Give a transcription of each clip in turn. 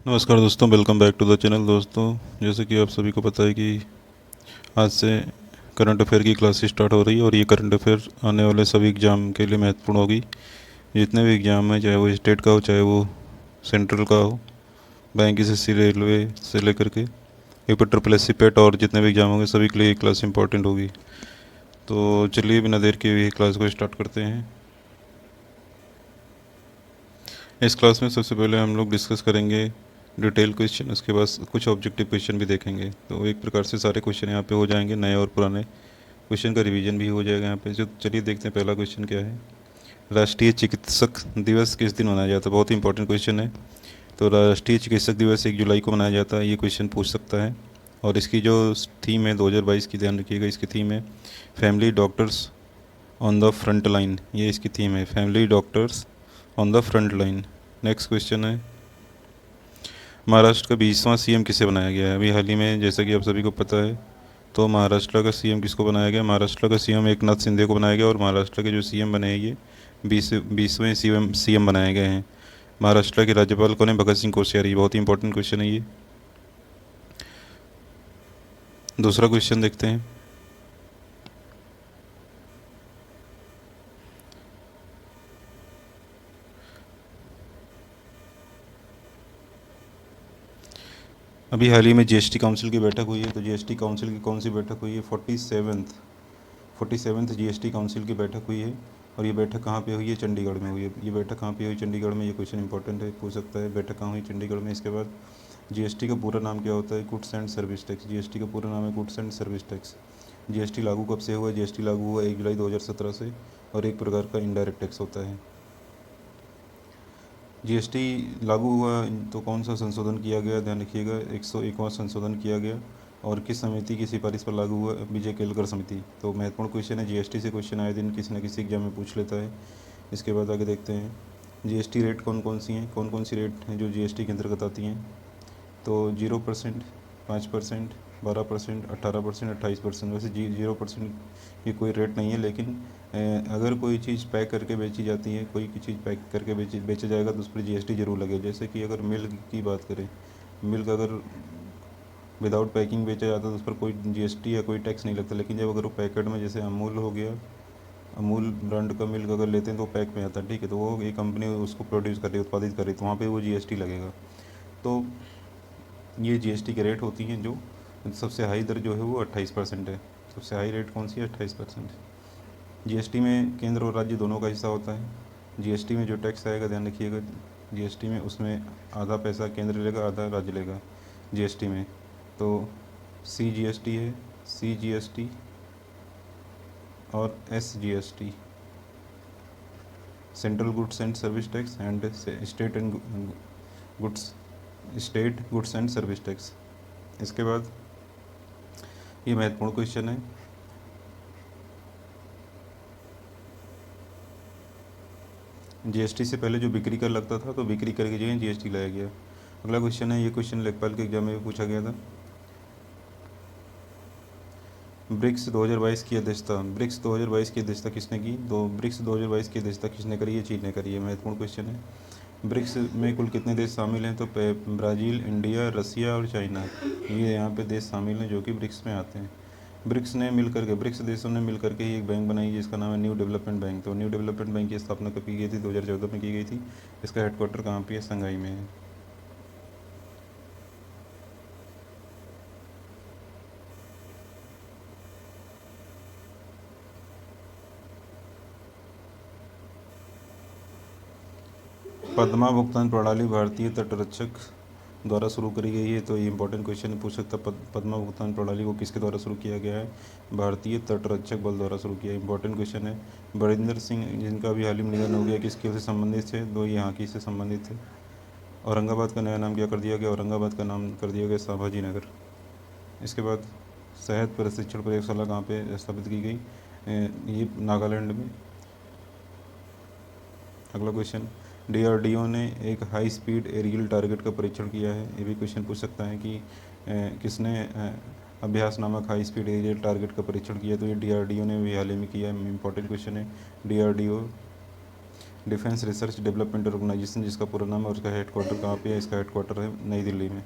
नमस्कार दोस्तों, welcome back to the channel. दोस्तों, जैसे कि आप सभी को पता है कि आज से करंट अफेयर की क्लास स्टार्ट हो रही है और ये करंट अफेयर आने वाले सभी एग्ज़ाम के लिए महत्वपूर्ण होगी। जितने भी एग्ज़ाम हैं, चाहे वो स्टेट का हो चाहे वो सेंट्रल का हो, बैंक एसएससी रेलवे से लेकर के एक पर ट्रिपल एस सी पेट और जितने भी एग्ज़ाम होंगे सभी के लिए ये क्लास इंपॉर्टेंट होगी। तो चलिए बिना देर के ये क्लास को स्टार्ट करते हैं। इस क्लास में सबसे पहले हम लोग डिस्कस करेंगे डिटेल क्वेश्चन, उसके बाद कुछ ऑब्जेक्टिव क्वेश्चन भी देखेंगे। तो एक प्रकार से सारे क्वेश्चन यहाँ पे हो जाएंगे, नए और पुराने क्वेश्चन का रिवीजन भी हो जाएगा यहाँ पे। जो चलिए देखते हैं पहला क्वेश्चन क्या है। राष्ट्रीय चिकित्सक दिवस किस दिन मनाया जाता है? बहुत ही इंपॉर्टेंट क्वेश्चन है। तो राष्ट्रीय चिकित्सक दिवस 1 जुलाई को मनाया जाता है, ये क्वेश्चन पूछ सकता है। और इसकी जो थीम है 2022 की, ध्यान रखिएगा, इसकी थीम है family doctors on the front line. ये इसकी थीम है, family doctors on the front line. Next question है, महाराष्ट्र का 20वां सीएम किसे बनाया गया है? अभी हाल ही में, जैसा कि आप सभी को पता है, तो महाराष्ट्र का सीएम किसको बनाया गया? महाराष्ट्र का सीएम एकनाथ शिंदे को बनाया गया। और महाराष्ट्र के जो सीएम बने हैं ये 20वें सीएम बनाए गए हैं। महाराष्ट्र के राज्यपाल कौन है? भगत सिंह कोश्यारी। बहुत ही इंपॉर्टेंट क्वेश्चन है ये। दूसरा क्वेश्चन देखते हैं। अभी हाल ही में जीएसटी काउंसिल की बैठक हुई है। तो जीएसटी काउंसिल की कौन सी बैठक हुई है? 47th जीएसटी काउंसिल की बैठक हुई है। और ये बैठक कहाँ पे हुई है? चंडीगढ़ में हुई है। ये बैठक कहाँ पे हुई? चंडीगढ़ में। ये क्वेश्चन इंपॉर्टेंट है, पूछ सकता है, बैठक कहाँ हुई? चंडीगढ़ में। इसके बाद जीएसटी का पूरा नाम क्या होता है? Goods and service tax. GST का पूरा नाम है goods and service tax. GST लागू कब से हुआ? जीएसटी लागू हुआ 1 जुलाई 2017 से और एक प्रकार का इनडायरेक्ट टैक्स होता है। जीएसटी लागू हुआ तो कौन सा संशोधन किया गया? ध्यान रखिएगा, 101वां संशोधन किया गया। और किस समिति की सिफारिश पर लागू हुआ? विजय केलकर समिति। तो महत्वपूर्ण क्वेश्चन है, जीएसटी से क्वेश्चन आए दिन किसी न किसी एग्जाम में पूछ लेता है। इसके बाद आगे देखते हैं, जीएसटी रेट कौन कौन सी हैं? कौन कौन सी रेट हैं जो जीएसटी के अंतर्गत आती हैं? तो 0%, 5%, 12%, 18%, 28%। वैसे 0% ये कोई रेट नहीं है, लेकिन अगर कोई चीज़ पैक करके बेची जाती है, कोई चीज़ पैक करके बेचा जाएगा तो उस पर जीएसटी जरूर लगेगा। जैसे कि अगर मिल्क की बात करें, मिल्क अगर विदाउट पैकिंग बेचा जाता है तो उस पर कोई जीएसटी या कोई टैक्स नहीं लगता। लेकिन जब अगर वो पैकेट में, जैसे अमूल हो गया, अमूल ब्रांड का मिल्क अगर लेते हैं तो पैक में आता है, ठीक है, तो वो एक कंपनी उसको प्रोड्यूस कर रही है, उत्पादित कर रही है, तो वहाँ पे वो जीएसटी लगेगा। तो ये जीएसटी के रेट होती हैं। जो सबसे हाई दर जो है वो 28% है। सबसे हाई रेट कौन सी है? 28%। जीएसटी में केंद्र और राज्य दोनों का हिस्सा होता है। जीएसटी में जो टैक्स आएगा, ध्यान रखिएगा, जीएसटी में उसमें आधा पैसा केंद्र लेगा, आधा राज्य लेगा जीएसटी में। तो सीजीएसटी है, सीजीएसटी और SGST, central goods and service tax and goods state goods and service tax. इसके बाद ये महत्वपूर्ण क्वेश्चन है, जीएसटी से पहले जो बिक्री कर लगता था तो बिक्री कर की जगह जीएसटी लाया गया। अगला क्वेश्चन है, ये क्वेश्चन लेखपाल के एग्जाम में भी पूछा गया था। ब्रिक्स 2022 की अध्यक्षता, ब्रिक्स 2022 की अध्यक्षता किसने की? तो ब्रिक्स 2022 की अध्यक्षता किसने करी है? चीन ने करी है। महत्वपूर्ण क्वेश्चन है। ब्रिक्स में कुल कितने देश शामिल हैं? तो ब्राज़ील, इंडिया, रसिया और चाइना, ये यहाँ पे देश शामिल हैं जो कि ब्रिक्स में आते हैं। ब्रिक्स देशों ने मिलकर के ही एक बैंक बनाई जिसका नाम है न्यू डेवलपमेंट बैंक। तो न्यू डेवलपमेंट बैंक की स्थापना कब की गई थी? 2014 में की गई थी। इसका हेडक्वार्टर कहाँ पे है? संघाई में है। पद्मा भुगतान प्रणाली भारतीय तटरक्षक द्वारा शुरू करी गई है। तो ये इंपॉर्टेंट क्वेश्चन पूछ सकता है, पद्मा भुगतान प्रणाली को किसके द्वारा शुरू किया गया है? भारतीय तटरक्षक बल द्वारा शुरू किया। इंपॉर्टेंट क्वेश्चन है, बरिंदर सिंह जिनका अभी हाल ही में निधन हो गया, किसके से संबंधित थे? तो यहाँ की से संबंधित थे। औरंगाबाद का नया नाम क्या कर दिया गया? औरंगाबाद का नाम कर दिया गया संभाजी नगर। इसके बाद शहद प्रशिक्षण प्रयोगशाला कहाँ पे स्थापित की गई? ये नागालैंड में। अगला क्वेश्चन, डीआरडीओ ने एक हाई स्पीड एरियल टारगेट का परीक्षण किया है। ये भी क्वेश्चन पूछ सकता है कि किसने अभ्यास नामक हाई स्पीड एरियल टारगेट का परीक्षण किया? तो ये डीआरडीओ ने भी हाल ही में किया है। इंपॉर्टेंट क्वेश्चन है, DRDO defence research development organisation जिसका पूरा नाम है, उसका हेडक्वार्टर कहाँ पे है? इसका हेडक्वार्टर है नई दिल्ली में।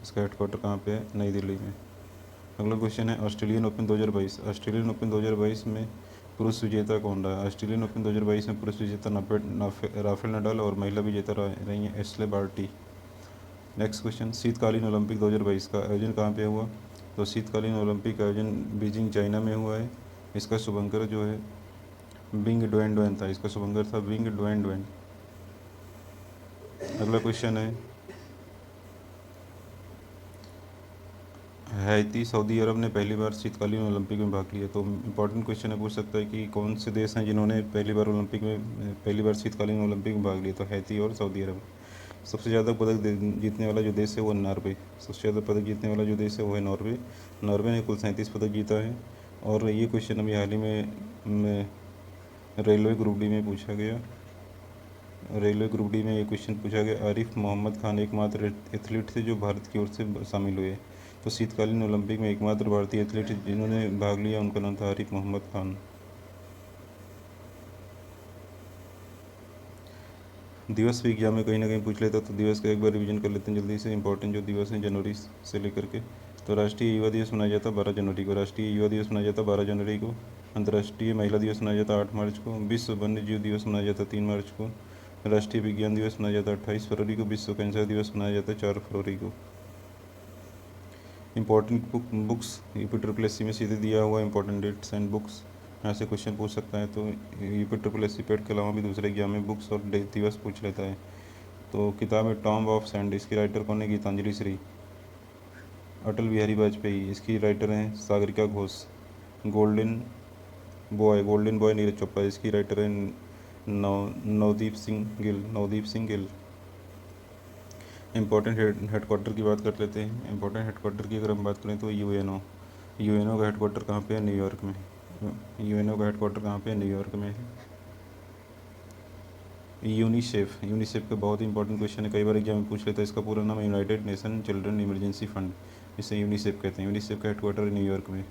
इसका हेडक्वार्टर कहाँ पे है? नई दिल्ली में। अगला क्वेश्चन है ऑस्ट्रेलियन ओपन 2022। ऑस्ट्रेलियन ओपन 2022 में पुरुष विजेता कौन रहा? ऑस्ट्रेलियन ओपन 2022 में पुरुष विजेता राफेल नडाल और महिला विजेता रही हैं एशले बार्टी। नेक्स्ट क्वेश्चन, शीतकालीन ओलंपिक 2022 का आयोजन कहाँ पे हुआ? तो शीतकालीन ओलंपिक का आयोजन बीजिंग चाइना में हुआ है। इसका शुभंकर जो है विंग डुएन डुएन था। इसका शुभंकर था विंग डुएन डुएन। अगला क्वेश्चन है हैती सऊदी अरब ने पहली बार शीतकालीन ओलंपिक में भाग लिया। तो इम्पोर्टेंट क्वेश्चन है, पूछ सकता है कि कौन से देश हैं जिन्होंने पहली बार शीतकालीन ओलंपिक में भाग लिया? तो हैती और सऊदी अरब। सबसे ज़्यादा पदक जीतने वाला जो देश है वो नॉर्वे। सबसे ज़्यादा पदक जीतने वाला जो देश है वो है नॉर्वे। नॉर्वे ने कुल 37 पदक जीता है। और ये क्वेश्चन अभी हाल ही में रेलवे ग्रुप डी में पूछा गया। रेलवे ग्रुप डी में ये क्वेश्चन पूछा गया, आरिफ मोहम्मद खान एकमात्र एथलीट थे जो भारत की ओर से शामिल हुए। तो शीतकालीन ओलंपिक में एकमात्र भारतीय एथलीट जिन्होंने भाग लिया उनका नाम था आरिफ मोहम्मद खान। दिवस भी एग्जाम में कहीं ना कहीं पूछ लेता, तो दिवस का एक बार रिवीजन कर लेते हैं जल्दी से। इंपॉर्टेंट जो दिवस हैं जनवरी से लेकर के। तो राष्ट्रीय युवा दिवस मनाया जाता है 12 जनवरी को। राष्ट्रीय युवा दिवस मनाया जाता है 12 जनवरी को। अंतर्राष्ट्रीय महिला दिवस मनाया जाता है 8 मार्च को। विश्व वन्य जीव दिवस मनाया जाता है 3 मार्च को। राष्ट्रीय विज्ञान दिवस मनाया जाता है 28 फरवरी को। विश्व कैंसर दिवस मनाया जाता है 4 फरवरी को। Important books UP triple S C में सीधे दिया हुआ इंपॉर्टेंट डेट्स एंड बुक्स, यहाँ से क्वेश्चन पूछ सकता है। तो यूपी ट्रिपल एस सी पेड के अलावा भी दूसरे एग्जाम में बुक्स और दिवस पूछ लेता है। तो किताब है टॉम्ब ऑफ सैंड। इसकी राइटर कौन है? गीतांजलि श्री। अटल बिहारी वाजपेयी, इसकी राइटर हैं सागरिका घोष। गोल्डन बॉय नीरज चोपड़ा, इसकी राइटर है नवदीप सिंह गिल। इंपॉर्टेंट हेडक्वार्टर की बात कर लेते हैं। इंपॉर्टेंट हेडक्वार्टर की अगर हम बात करें तो यूएनओ का हेडक्वार्टर कहाँ पे है? न्यूयॉर्क में। यूएनओ का हेडक्वार्टर कहाँ पे है? न्यूयॉर्क में है। यूनिसेफ का बहुत इंपॉर्टेंट क्वेश्चन है, कई बार एग्जाम में पूछ लेता है। इसका पूरा नाम है United nation children emergency fund, इसे यूनिसेफ कहते हैं। यूनिसेफ का हेडक्वार्टर है न्यूयॉर्क में।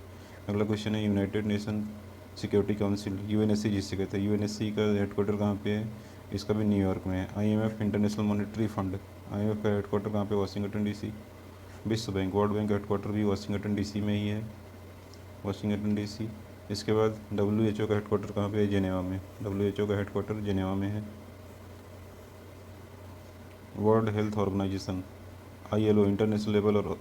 अगला क्वेश्चन है United nation security council, UNSC जिससे कहते हैं, यूएनएससी का हेडक्वार्टर कहाँ पे है? इसका भी न्यूयॉर्क में है। IMF international monetary fund, IMF का हेडक्वार्टर कहाँ पे? Washington DC. विश्व बैंक वर्ल्ड बैंक का हेडक्वार्टर भी वाशिंगटन डीसी में ही है, वाशिंगटन डीसी। इसके बाद डब्ल्यूएचओ का हेडक्वार्टर कहाँ पे है? जेनेवा में। डब्ल्यूएचओ का हेडक्वार्टर जेनेवा में है। World health organisation ILO international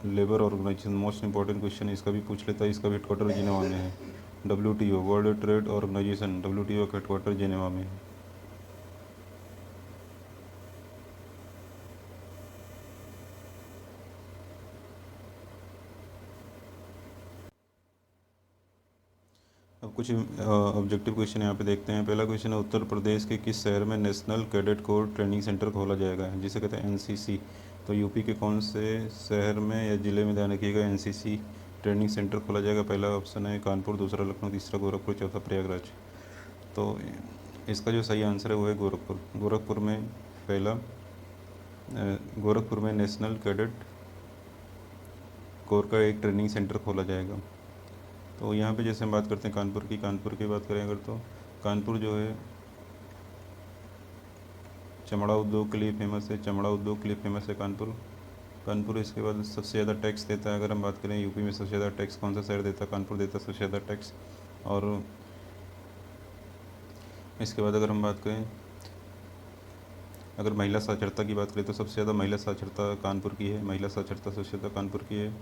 labour organisation, most important question इसका भी पूछ लेता है। इसका भी हेडक्वार्टर जेनेवा में है। WTO world trade organisation, WTO का हेडक्वार्टर जेनेवा में है। अब कुछ ऑब्जेक्टिव क्वेश्चन यहाँ पे देखते हैं। पहला क्वेश्चन है उत्तर प्रदेश के किस शहर में national cadet corps training centre खोला जाएगा, जिसे कहते हैं NCC। तो यूपी के कौन से शहर में या ज़िले में, ध्यान रखिएगा, NCC ट्रेनिंग सेंटर खोला जाएगा? पहला ऑप्शन है कानपुर, दूसरा लखनऊ, तीसरा गोरखपुर, चौथा प्रयागराज। तो इसका जो सही आंसर है वो है गोरखपुर। गोरखपुर में नेशनल कैडेट कोर का एक ट्रेनिंग सेंटर खोला जाएगा। तो यहाँ पे जैसे हम बात करते हैं कानपुर की बात करें अगर, तो कानपुर जो है चमड़ा उद्योग के लिए फेमस है कानपुर। इसके बाद सबसे ज़्यादा टैक्स देता है, अगर हम बात करें यूपी में सबसे ज़्यादा टैक्स कौन सा शहर देता है? कानपुर देता है सबसे ज़्यादा टैक्स। और इसके बाद अगर हम बात करें, अगर महिला साक्षरता की बात करें तो सबसे ज़्यादा महिला साक्षरता कानपुर की है। महिला साक्षरता सबसे ज़्यादा कानपुर की है।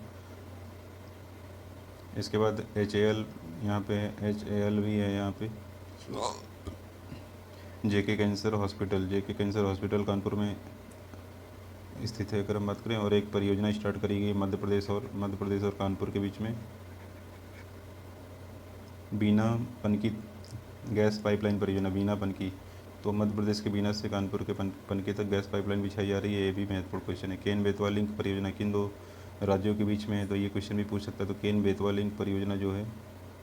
इसके बाद HAL यहाँ पे है, HAL भी है यहाँ पे। JK कैंसर हॉस्पिटल कानपुर में स्थित है, अगर हम बात करें। और एक परियोजना स्टार्ट करी गई मध्य प्रदेश और कानपुर के बीच में, बीना पनकी गैस पाइपलाइन परियोजना, बीना पनकी। तो मध्य प्रदेश के बीना से कानपुर के पनकी तक गैस पाइपलाइन बिछाई जा रही है, ये भी महत्वपूर्ण क्वेश्चन है। केन बेतवा लिंक परियोजना किन दो राज्यों के बीच में है? तो ये क्वेश्चन भी पूछ सकता है। तो केन बेतवा लिंक परियोजना जो है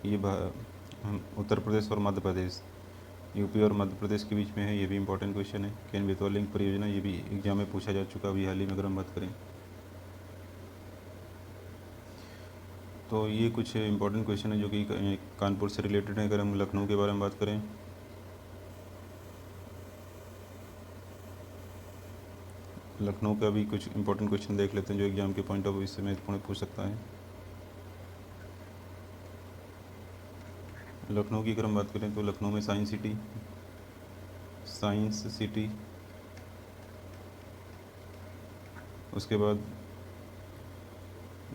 ये उत्तर प्रदेश और मध्य प्रदेश, यूपी और मध्य प्रदेश के बीच में है, ये भी इंपॉर्टेंट क्वेश्चन है। केन बेतवा लिंक परियोजना, ये भी एग्जाम में पूछा जा चुका अभी हाल ही में अगर हम बात करें। तो ये कुछ इंपॉर्टेंट क्वेश्चन है जो कि कानपुर से रिलेटेड है। अगर हम लखनऊ के बारे में बात करें, लखनऊ का भी कुछ इंपॉर्टेंट क्वेश्चन देख लेते हैं जो एग्जाम के पॉइंट ऑफ व्यू से महत्वपूर्ण पूछ सकता है। लखनऊ की अगर हम बात करें तो लखनऊ में साइंस सिटी, उसके बाद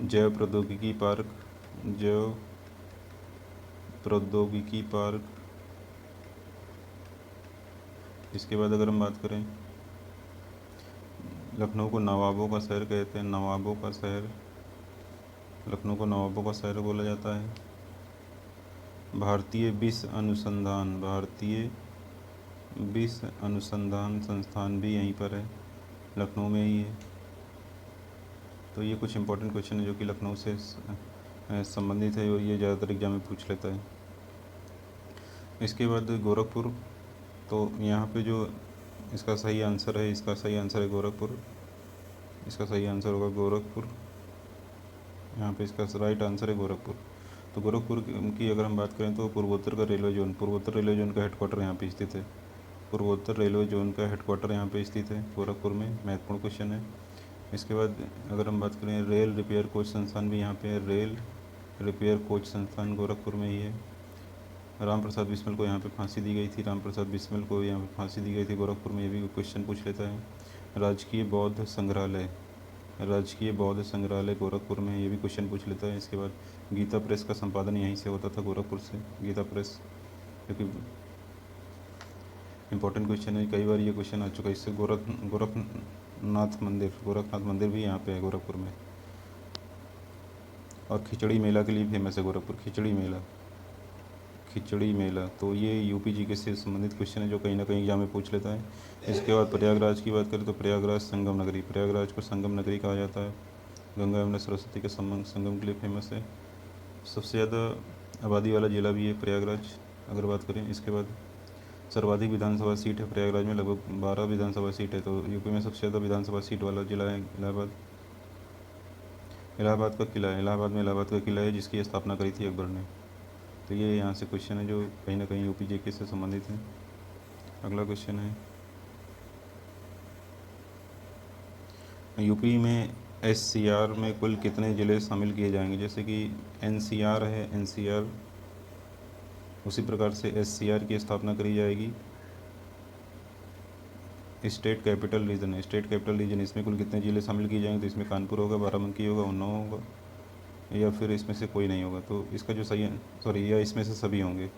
जैव प्रौद्योगिकी पार्क, इसके बाद अगर हम बात करें लखनऊ को नवाबों का शहर कहते हैं, लखनऊ को नवाबों का शहर बोला जाता है। भारतीय विष अनुसंधान संस्थान भी यहीं पर है, लखनऊ में ही है। तो ये कुछ इंपॉर्टेंट क्वेश्चन है जो कि लखनऊ से संबंधित है और ये ज़्यादातर एग्जाम में पूछ लेता है। इसके बाद गोरखपुर, तो यहाँ पे जो इसका सही आंसर है गोरखपुर, इसका सही आंसर होगा गोरखपुर, यहाँ पे इसका राइट आंसर है गोरखपुर। तो गोरखपुर की अगर हम बात करें तो पूर्वोत्तर रेलवे जोन का हेडक्वार्टर यहाँ पे स्थित है, पूर्वोत्तर रेलवे जोन का हेडक्वार्टर यहाँ पे स्थित है गोरखपुर में, महत्वपूर्ण क्वेश्चन है। इसके बाद अगर हम बात करें रेल रिपेयर कोच संस्थान भी यहाँ पे है, रेल रिपेयर कोच संस्थान गोरखपुर में ही है। राम प्रसाद बिस्मिल को यहाँ पे फांसी दी गई थी, गोरखपुर में, ये भी क्वेश्चन पूछ लेता है। राजकीय बौद्ध संग्रहालय गोरखपुर में, ये भी क्वेश्चन पूछ लेता है। इसके बाद गीता प्रेस का संपादन यहीं से होता था, गोरखपुर से, गीता प्रेस, क्योंकि इंपॉर्टेंट क्वेश्चन है, कई बार ये क्वेश्चन आ चुका है इससे। गोरखनाथ मंदिर भी यहाँ पे है गोरखपुर में। और खिचड़ी मेला के लिए फेमस है गोरखपुर, खिचड़ी मेला, तो ये यूपी जीके से संबंधित क्वेश्चन है जो कहीं ना कहीं एग्जाम में पूछ लेता है। इसके बाद प्रयागराज की बात करें तो प्रयागराज को संगम नगरी कहा जाता है, गंगा यमुना सरस्वती के संगम के लिए फेमस है। सबसे ज़्यादा आबादी वाला जिला भी है प्रयागराज अगर बात करें। इसके बाद सर्वाधिक विधानसभा सीट है प्रयागराज में, लगभग 12 विधानसभा सीट है। तो यूपी में सबसे ज़्यादा विधानसभा सीट वाला जिला है इलाहाबाद का किला है, इलाहाबाद का किला है जिसकी स्थापना करी थी अकबर ने। तो ये यहाँ से क्वेश्चन है जो कहीं ना कहीं यूपी जीके से संबंधित है। अगला क्वेश्चन है, यूपी में एससीआर में कुल कितने ज़िले शामिल किए जाएंगे? जैसे कि एनसीआर है, उसी प्रकार से एससीआर की स्थापना करी जाएगी। स्टेट कैपिटल रीजन, इसमें कुल कितने ज़िले शामिल किए जाएंगे? तो इसमें कानपुर होगा, बाराबंकी होगा, उन्नाव होगा, या फिर इसमें से कोई नहीं होगा। तो इसका जो या इसमें से सभी होंगे।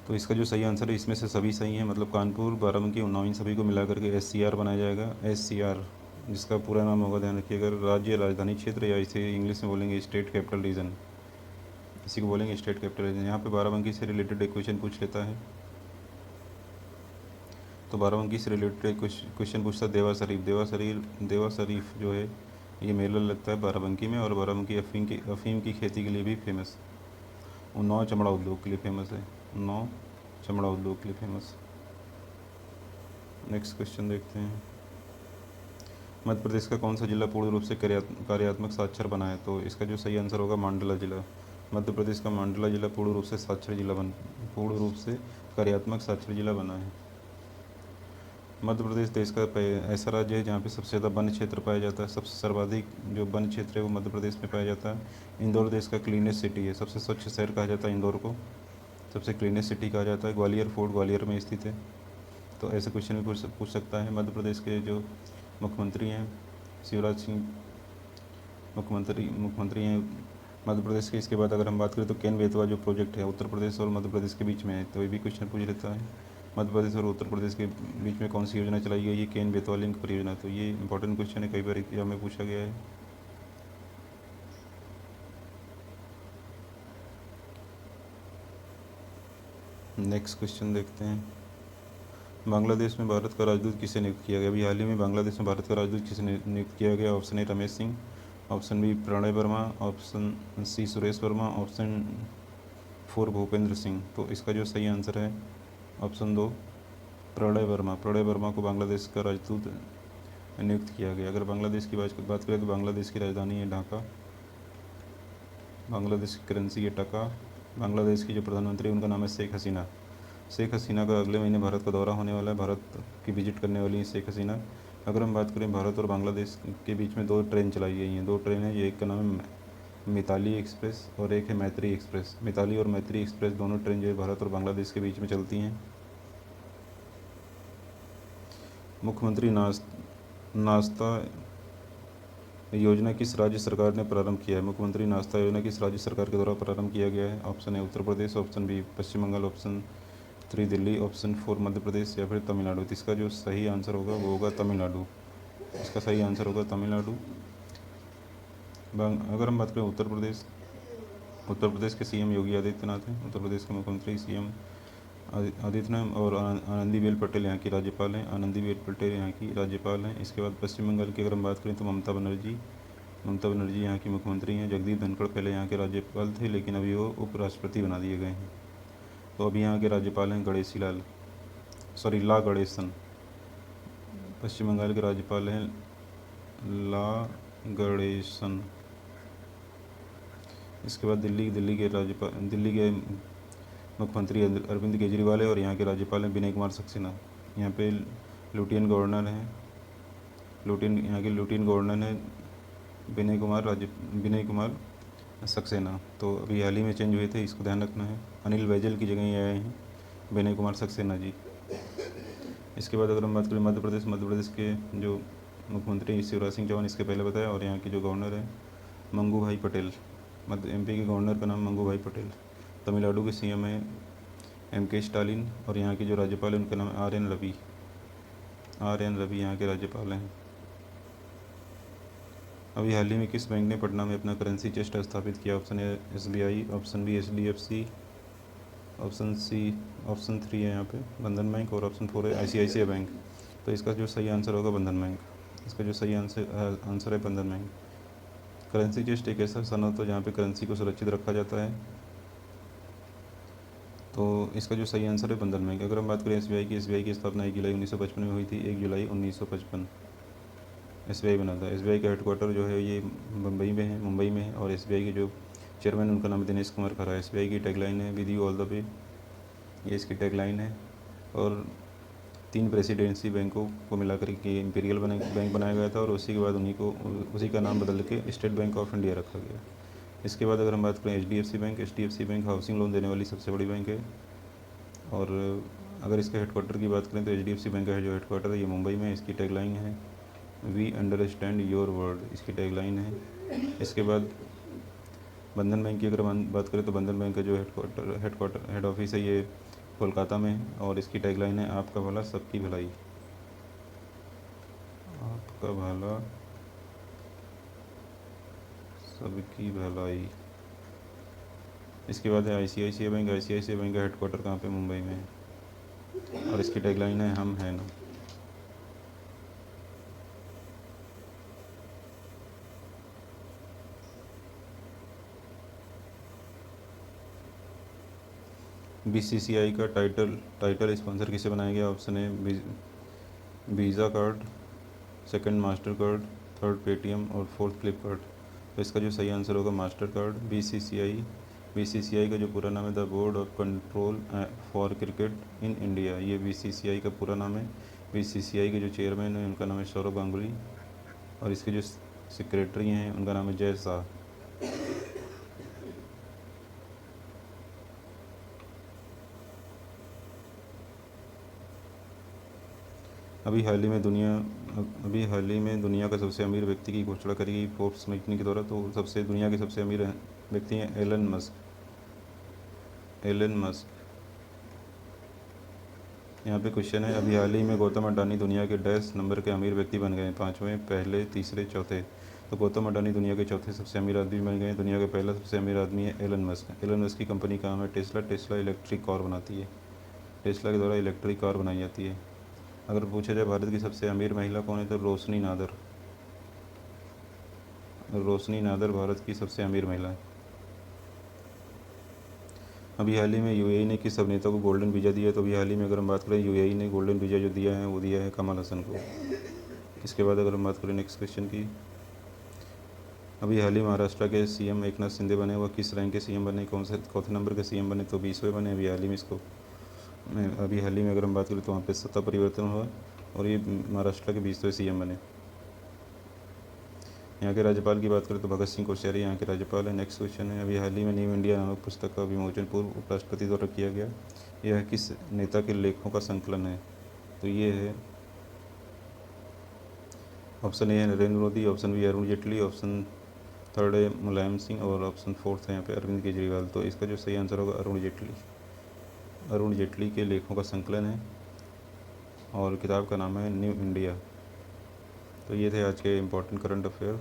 तो इसका जो सही आंसर है इसमें से सभी सही है, मतलब कानपुर, बाराबंकी, उन्नाव, इन सभी को मिला करके एससीआर बनाया जाएगा। एससीआर जिसका पूरा नाम होगा, ध्यान रखिएगा, राज्य राजधानी क्षेत्र, या इसे इंग्लिश में बोलेंगे स्टेट कैपिटल रीजन, इसी को बोलेंगे स्टेट कैपिटल रीजन। यहाँ पे बाराबंकी से रिलेटेड एक क्वेश्चन पूछ लेता है। तो बाराबंकी से रिलेटेड क्वेश्चन पूछता है देवा शरीफ जो है ये मेला लगता है बाराबंकी में, और बाराबंकी अफीम की खेती के लिए भी फेमस, उन्नाव चमड़ा उद्योग के लिए फेमस है, नेक्स्ट क्वेश्चन देखते हैं। मध्य प्रदेश का कौन सा जिला पूर्ण रूप से कार्यात्मक साक्षर बना है? तो इसका जो सही आंसर होगा मांडला जिला। मध्य प्रदेश का मांडला जिला पूर्ण रूप से कार्यात्मक साक्षर जिला बना है। मध्य प्रदेश देश का ऐसा राज्य है जहाँ पे सबसे ज़्यादा वन क्षेत्र पाया जाता है, सबसे सर्वाधिक जो वन क्षेत्र है वो मध्य प्रदेश में पाया जाता है। इंदौर देश का क्लीनेस्ट सिटी है, सबसे स्वच्छ शहर कहा जाता है इंदौर को, सबसे क्लीनेस्ट सिटी कहा जाता है। ग्वालियर फोर्ट ग्वालियर में स्थित है। तो ऐसे क्वेश्चन भी पूछ सकता है। मध्य प्रदेश के जो मुख्यमंत्री हैं शिवराज सिंह मुख्यमंत्री हैं मध्य प्रदेश के। इसके बाद अगर हम बात करें तो केन बेतवा जो प्रोजेक्ट है उत्तर प्रदेश और मध्य प्रदेश के बीच में है, तो ये भी क्वेश्चन पूछ लेता है। मध्य प्रदेश और उत्तर प्रदेश के बीच में कौन सी योजना चलाई गई है? केन बेतवा लिंक परियोजना। तो ये इंपॉर्टेंट क्वेश्चन है, कई बार एग्जाम में पूछा गया है। नेक्स्ट क्वेश्चन देखते हैं। बांग्लादेश में भारत का राजदूत किसे नियुक्त किया गया? अभी हाल ही में बांग्लादेश में भारत का राजदूत किसे नियुक्त किया गया? Option A Ramesh Singh, option B Pranay Verma, option C Suresh Verma, option 4 Bhupendra Singh. तो इसका जो सही आंसर है ऑप्शन 2 प्रणय वर्मा को बांग्लादेश का राजदूत नियुक्त किया गया। अगर बांग्लादेश की बात करें तो बांग्लादेश की राजधानी है ढाका, बांग्लादेश की करेंसी है टका। बांग्लादेश की जो प्रधानमंत्री उनका नाम है शेख हसीना का अगले महीने भारत का दौरा होने वाला है, भारत की विजिट करने वाली है शेख हसीना। अगर हम बात करें भारत और बांग्लादेश के बीच में 2 ट्रेन चलाई गई हैं, 2 ट्रेन हैं, एक का नाम है मिताली एक्सप्रेस और एक है मैत्री एक्सप्रेस। मिताली और मैत्री एक्सप्रेस दोनों ट्रेन जो है भारत और बांग्लादेश के बीच में चलती हैं। मुख्यमंत्री नाश्ता योजना किस राज्य सरकार ने प्रारंभ किया है? मुख्यमंत्री नाश्ता योजना किस राज्य सरकार के द्वारा प्रारंभ किया गया है? Option A Uttar Pradesh, option B Paschim Bengal, option 3 Delhi, option 4 Madhya Pradesh या फिर तमिलनाडु। तो इसका जो सही आंसर होगा वो होगा तमिलनाडु। इसका सही आंसर होगा तमिलनाडु। अगर हम बात करें उत्तर प्रदेश के सीएम योगी आदित्यनाथ हैं। उत्तर प्रदेश के मुख्यमंत्री सीएम आदित्यनाथ और आनंदीबेन पटेल यहाँ की राज्यपाल हैं। आनंदीबेन पटेल यहाँ की राज्यपाल हैं। इसके बाद पश्चिम बंगाल की अगर हम बात करें तो ममता बनर्जी यहाँ की मुख्यमंत्री हैं। जगदीप धनखड़ पहले यहाँ के राज्यपाल थे, लेकिन अभी वो उपराष्ट्रपति बना दिए गए हैं। तो अभी यहाँ के राज्यपाल हैं ला गणेशन। पश्चिम बंगाल के राज्यपाल हैं ला गणेशन। इसके बाद दिल्ली के मुख्यमंत्री अरविंद केजरीवाल है और यहाँ के राज्यपाल हैं विनय कुमार सक्सेना। यहाँ पे यहाँ के लुटियन गवर्नर हैं विनय कुमार सक्सेना। तो अभी हाल ही में चेंज हुए थे, इसको ध्यान रखना है। अनिल बैजल की जगह ये आए हैं विनय कुमार सक्सेना जी। इसके बाद अगर हम बात करें मध्य प्रदेश के जो मुख्यमंत्री शिवराज सिंह चौहान, इसके पहले बताया, और यहाँ के जो गवर्नर हैं मंगू भाई पटेल। एमपी के गवर्नर का नाम मंगू भाई पटेल। तमिलनाडु के सीएम हैं MK स्टालिन और यहाँ के जो राज्यपाल हैं उनका नाम RN रवि यहाँ के राज्यपाल हैं। अभी हाल ही में किस बैंक ने पटना में अपना करेंसी चेस्ट स्थापित किया? Option A SBI, option B HDFC, option 3 है यहाँ पे बंधन बैंक और ऑप्शन 4 है ICICI बैंक। तो इसका जो सही आंसर होगा बंधन बैंक। इसका जो सही आंसर है बंधन बैंक। करेंसी चेस्ट एक ऐसा सनद है जहाँ पे करेंसी को सुरक्षित रखा जाता है। तो इसका जो सही आंसर है बंधन बैंक। अगर हम बात करें SBI की स्थापना 1 जुलाई 1955 में हुई थी। 1 जुलाई 1955 SBI बना था। SBI का हेडक्वार्टर जो है ये मुंबई में है और SBI के जो चेयरमैन उनका नाम दिनेश कुमार खरा। SBI की टैगलाइन है with you all the way, ये इसकी टैगलाइन है। और 3 प्रेसिडेंसी बैंकों को मिलाकर के इंपीरियल बैंक बनाया गया था और उसी के बाद उसी का नाम बदल के स्टेट बैंक ऑफ इंडिया रखा गया। इसके बाद अगर हम बात करें HDFC बैंक हाउसिंग लोन देने वाली सबसे बड़ी बैंक है। और अगर इसके हेडक्वार्टर की बात करें तो HDFC बैंक का जो हेडक्वार्टर है ये मुंबई में। इसकी टैगलाइन है वी अंडरस्टैंड योर वर्ड, इसकी टैगलाइन है। इसके बाद बंधन बैंक की अगर बात करें तो बंधन बैंक का जो हेड ऑफिस है ये कोलकाता में है और इसकी टैगलाइन है आपका भला सबकी भलाई। आपका भला सबकी भलाई। इसके बाद है ICICI बैंक का हेडक्वार्टर कहाँ पे? मुंबई में है और इसकी टैगलाइन है हम हैं ना। BCCI का टाइटल स्पॉन्सर किसे बनाया गया? ऑप्शन है visa card, second master card, third Paytm और फोर्थ फ्लिपकार्ट। तो इसका जो सही आंसर होगा मास्टर कार्ड। BCCI का जो पूरा नाम है the board of control for cricket in India, ये BCCI का पूरा नाम है। BCCI के जो चेयरमैन हैं उनका नाम है सौरभ गांगुली और इसके जो सेक्रेटरी हैं उनका नाम है जय शाह। अभी हाल ही में दुनिया का सबसे अमीर व्यक्ति की घोषणा करी गई फोर्ब्स मैगजीन के द्वारा। तो दुनिया के सबसे अमीर व्यक्ति हैं एलन मस्क। यहाँ पे क्वेश्चन है अभी हाल ही में गौतम अडानी दुनिया के डैश नंबर के अमीर व्यक्ति बन गए? 5वें, पहले, तीसरे, चौथे। तो गौतम अडानी दुनिया के चौथे सबसे अमीर आदमी बन गए। दुनिया का पहला सबसे अमीर आदमी है एलन मस्क की कंपनी का नाम है टेस्ला इलेक्ट्रिक कार बनाती है। टेस्ला के द्वारा इलेक्ट्रिक कार बनाई जाती है। अगर पूछा जाए भारत की सबसे अमीर महिला कौन है तो रोशनी नादर भारत की सबसे अमीर महिला है। अभी हाल ही में UAE ने किस अभिनेता को गोल्डन वीज़ा दिया? तो अभी हाल ही में अगर हम बात करें UAE ने गोल्डन वीज़ा जो दिया है वो दिया है कमल हसन को। इसके बाद अगर हम बात करें नेक्स्ट क्वेश्चन की, अभी हाल ही महाराष्ट्र के CM एकनाथ शिंदे बने, वह किस रैंक के CM बने? चौथे नंबर के CM बने? तो 20वें बने। अभी हाल ही में अगर हम बात करें तो वहाँ पे सत्ता परिवर्तन हुआ और ये महाराष्ट्र के 20वें सीएम बने। यहाँ के राज्यपाल की बात करें तो भगत सिंह कोश्यारी यहाँ के राज्यपाल है। नेक्स्ट क्वेश्चन है, अभी हाल ही में न्यू इंडिया नामक पुस्तक का विमोचन पूर्व उपराष्ट्रपति द्वारा किया गया, यह किस नेता के लेखों का संकलन है? तो ये है ऑप्शन ए है Narendra Modi, option B Arun Jaitley, option third है मुलायम सिंह और ऑप्शन फोर्थ है यहाँ पे अरविंद केजरीवाल। तो इसका जो सही आंसर होगा अरुण जेटली। अरुण जेटली के लेखों का संकलन है और किताब का नाम है न्यू इंडिया। तो ये थे आज के इम्पोर्टेंट करंट अफेयर।